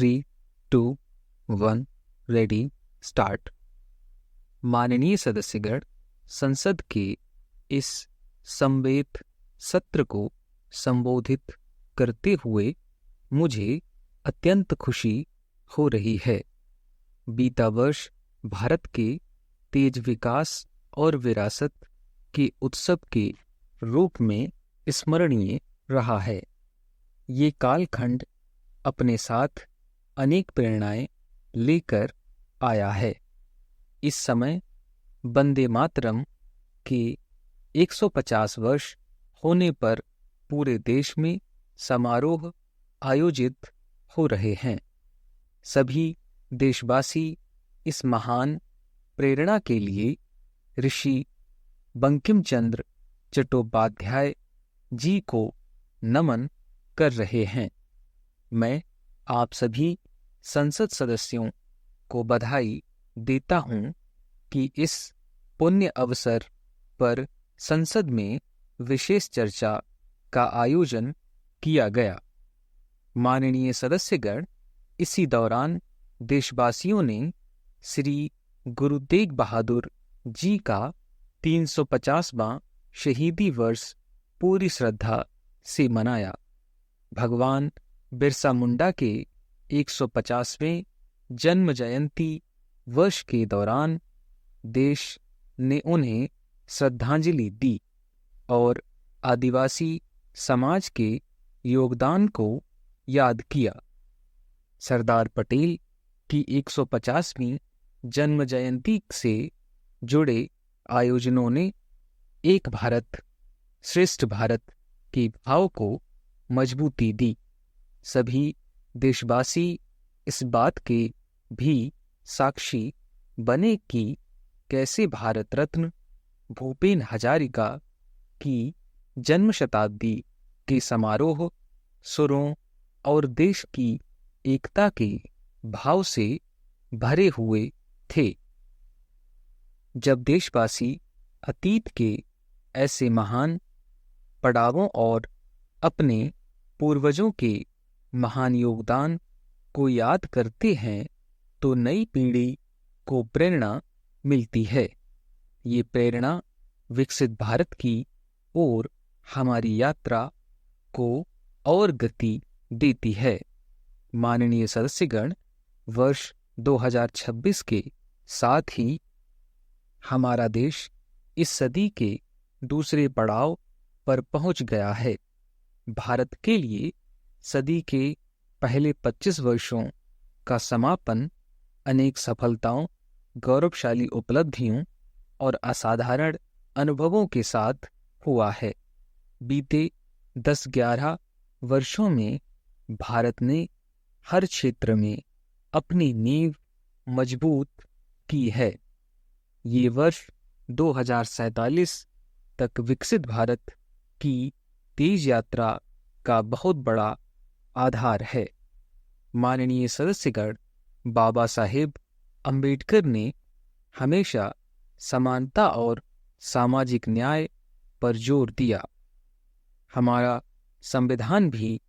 3, 2, 1 ready start. माननीय सदस्यगण, संसद के इस संवेद सत्र को संबोधित करते हुए मुझे अत्यंत खुशी हो रही है। बीता वर्ष भारत के तेज विकास और विरासत के उत्सव के रूप में स्मरणीय रहा है। ये कालखंड अपने साथ अनेक प्रेरणाएं लेकर आया है। इस समय वंदे मातरम के 150 वर्ष होने पर पूरे देश में समारोह आयोजित हो रहे हैं। सभी देशवासी इस महान प्रेरणा के लिए ऋषि बंकिम चंद्र चट्टोपाध्याय जी को नमन कर रहे हैं। मैं आप सभी संसद सदस्यों को बधाई देता हूं कि इस पुण्य अवसर पर संसद में विशेष चर्चा का आयोजन किया गया। माननीय सदस्यगण, इसी दौरान देशवासियों ने श्री गुरु तेग बहादुर जी का 350वां शहीदी वर्ष पूरी श्रद्धा से मनाया। भगवान बिरसा मुंडा के 150वें जन्म जयंती वर्ष के दौरान देश ने उन्हें श्रद्धांजलि दी और आदिवासी समाज के योगदान को याद किया। सरदार पटेल की 150वीं जन्म जयंती से जुड़े आयोजनों ने एक भारत श्रेष्ठ भारत के भाव को मजबूती दी। सभी देशवासी इस बात के भी साक्षी बने कि कैसे भारत रत्न भूपेन हजारिका की जन्म शताब्दी के समारोह सुरों और देश की एकता के भाव से भरे हुए थे। जब देशवासी अतीत के ऐसे महान पड़ावों और अपने पूर्वजों के महान योगदान को याद करते हैं तो नई पीढ़ी को प्रेरणा मिलती है। ये प्रेरणा विकसित भारत की ओर हमारी यात्रा को और गति देती है। माननीय सदस्यगण, वर्ष 2026 के साथ ही हमारा देश इस सदी के दूसरे पड़ाव पर पहुंच गया है। भारत के लिए सदी के पहले 25 वर्षों का समापन अनेक सफलताओं, गौरवशाली उपलब्धियों और असाधारण अनुभवों के साथ हुआ है। बीते 10-11 वर्षों में भारत ने हर क्षेत्र में अपनी नींव मजबूत की है। ये वर्ष 2047 तक विकसित भारत की तेज यात्रा का बहुत बड़ा आधार है। माननीय सदस्यगण, बाबा साहेब अंबेडकर ने हमेशा समानता और सामाजिक न्याय पर जोर दिया। हमारा संविधान भी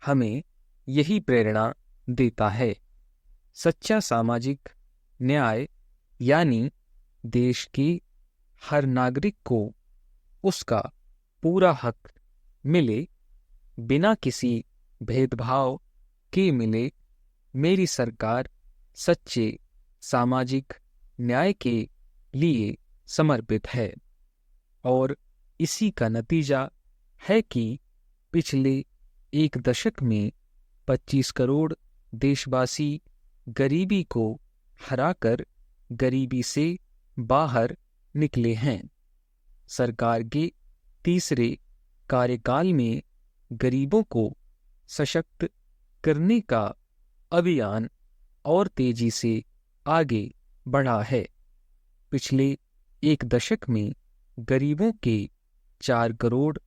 हमें यही प्रेरणा देता है। सच्चा सामाजिक न्याय यानी देश के हर नागरिक को उसका पूरा हक मिले, बिना किसी भेदभाव के मिले। मेरी सरकार सच्चे सामाजिक न्याय के लिए समर्पित है और इसी का नतीजा है कि पिछले एक दशक में 25 करोड़ देशवासी गरीबी को हराकर गरीबी से बाहर निकले हैं। सरकार के तीसरे कार्यकाल में गरीबों को सशक्त करने का अभियान और तेजी से आगे बढ़ा है। पिछले एक दशक में गरीबों के 4 करोड़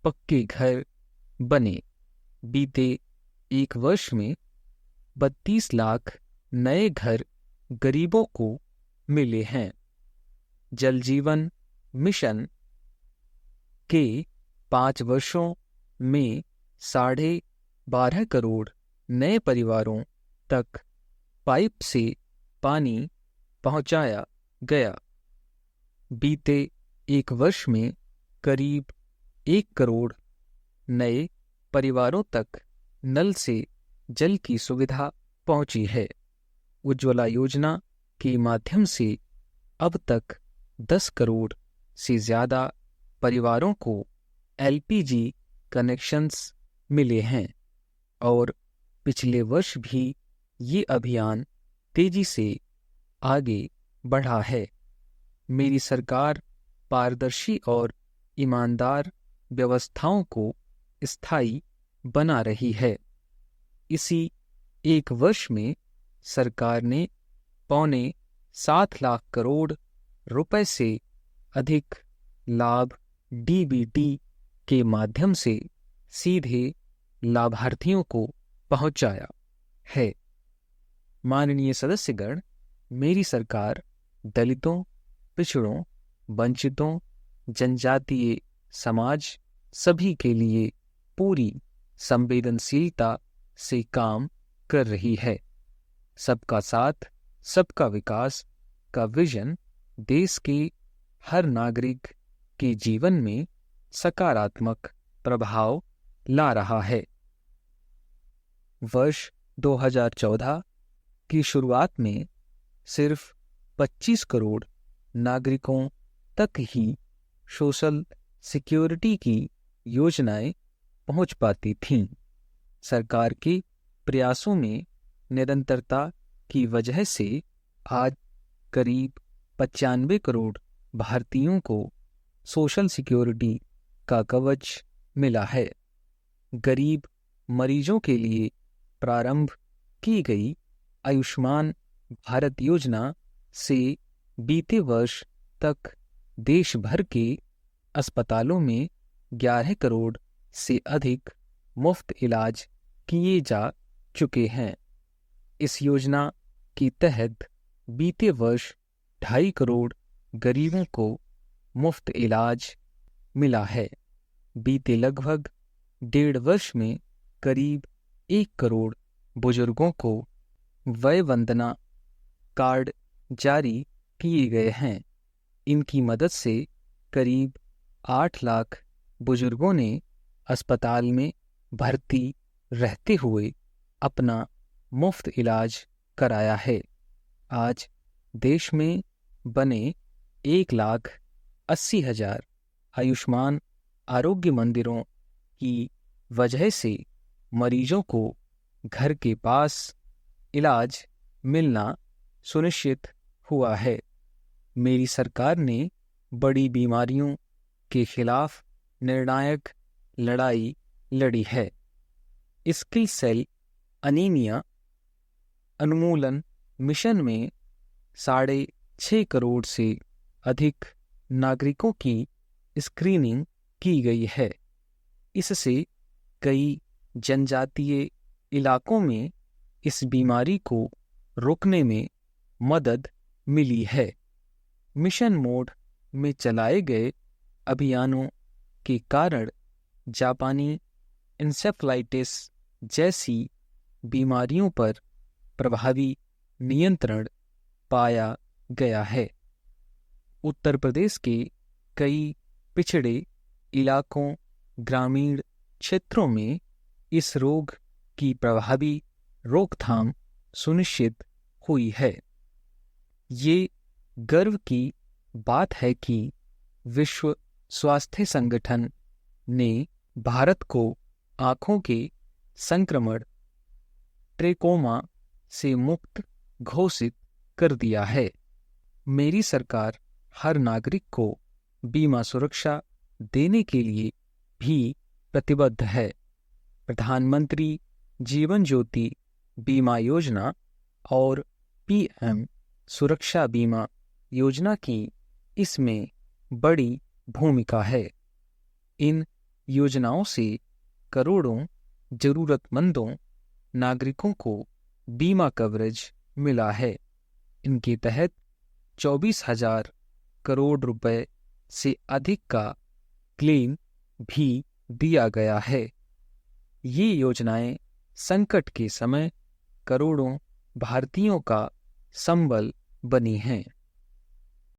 पक्के घर बने। बीते एक वर्ष में 32 लाख नए घर गरीबों को मिले हैं। जल जीवन मिशन के 5 वर्षों में 12.5 करोड़ नए परिवारों तक पाइप से पानी पहुंचाया गया। बीते एक वर्ष में करीब 1 करोड़ नए परिवारों तक नल से जल की सुविधा पहुंची है। उज्ज्वला योजना के माध्यम से अब तक 10 करोड़ से ज़्यादा परिवारों को एलपीजी कनेक्शंस मिले हैं और पिछले वर्ष भी ये अभियान तेजी से आगे बढ़ा है। मेरी सरकार पारदर्शी और ईमानदार व्यवस्थाओं को स्थायी बना रही है। इसी एक वर्ष में सरकार ने 6.25 लाख करोड़ रुपए से अधिक लाभ डीबीटी के माध्यम से सीधे लाभार्थियों को पहुंचाया है। माननीय सदस्यगण, मेरी सरकार दलितों, पिछड़ों, वंचितों, जनजातीय समाज सभी के लिए पूरी संवेदनशीलता से काम कर रही है। सबका साथ, सबका विकास का विजन देश के हर नागरिक के जीवन में सकारात्मक प्रभाव ला रहा है। वर्ष 2014 की शुरुआत में सिर्फ 25 करोड़ नागरिकों तक ही सोशल सिक्योरिटी की योजनाएं पहुंच पाती थीं। सरकार के प्रयासों में निरंतरता की वजह से आज करीब 95 करोड़ भारतीयों को सोशल सिक्योरिटी का कवच मिला है। गरीब मरीजों के लिए प्रारंभ की गई आयुष्मान भारत योजना से बीते वर्ष तक देश भर के अस्पतालों में 11 करोड़ से अधिक मुफ्त इलाज किए जा चुके हैं। इस योजना के तहत बीते वर्ष 2.5 करोड़ गरीबों को मुफ्त इलाज मिला है। बीते लगभग 1.5 वर्ष में करीब 1 करोड़ बुजुर्गों को वय वंदना कार्ड जारी किए गए हैं। इनकी मदद से करीब 8 लाख बुजुर्गों ने अस्पताल में भर्ती रहते हुए अपना मुफ्त इलाज कराया है। आज देश में बने 1,80,000 आयुष्मान आरोग्य मंदिरों की वजह से मरीजों को घर के पास इलाज मिलना सुनिश्चित हुआ है। मेरी सरकार ने बड़ी बीमारियों के खिलाफ निर्णायक लड़ाई लड़ी है। सिकल सेल अनीमिया उन्मूलन मिशन में 6.5 करोड़ से अधिक नागरिकों की स्क्रीनिंग की गई है। इससे कई जनजातीय इलाकों में इस बीमारी को रोकने में मदद मिली है। मिशन मोड में चलाए गए अभियानों के कारण जापानी इंसेफ्लाइटिस जैसी बीमारियों पर प्रभावी नियंत्रण पाया गया है। उत्तर प्रदेश के कई पिछड़े इलाकों, ग्रामीण क्षेत्रों में इस रोग की प्रभावी रोकथाम सुनिश्चित हुई है। ये गर्व की बात है कि विश्व स्वास्थ्य संगठन ने भारत को आँखों के संक्रमण ट्रेकोमा से मुक्त घोषित कर दिया है। मेरी सरकार हर नागरिक को बीमा सुरक्षा देने के लिए भी प्रतिबद्ध है। प्रधानमंत्री जीवन ज्योति बीमा योजना और पीएम सुरक्षा बीमा योजना की इसमें बड़ी भूमिका है। इन योजनाओं से करोड़ों जरूरतमंदों नागरिकों को बीमा कवरेज मिला है। इनके तहत 24,000 करोड़ रुपए से अधिक का क्लेम भी दिया गया है। ये योजनाएं संकट के समय करोड़ों भारतीयों का संबल बनी हैं।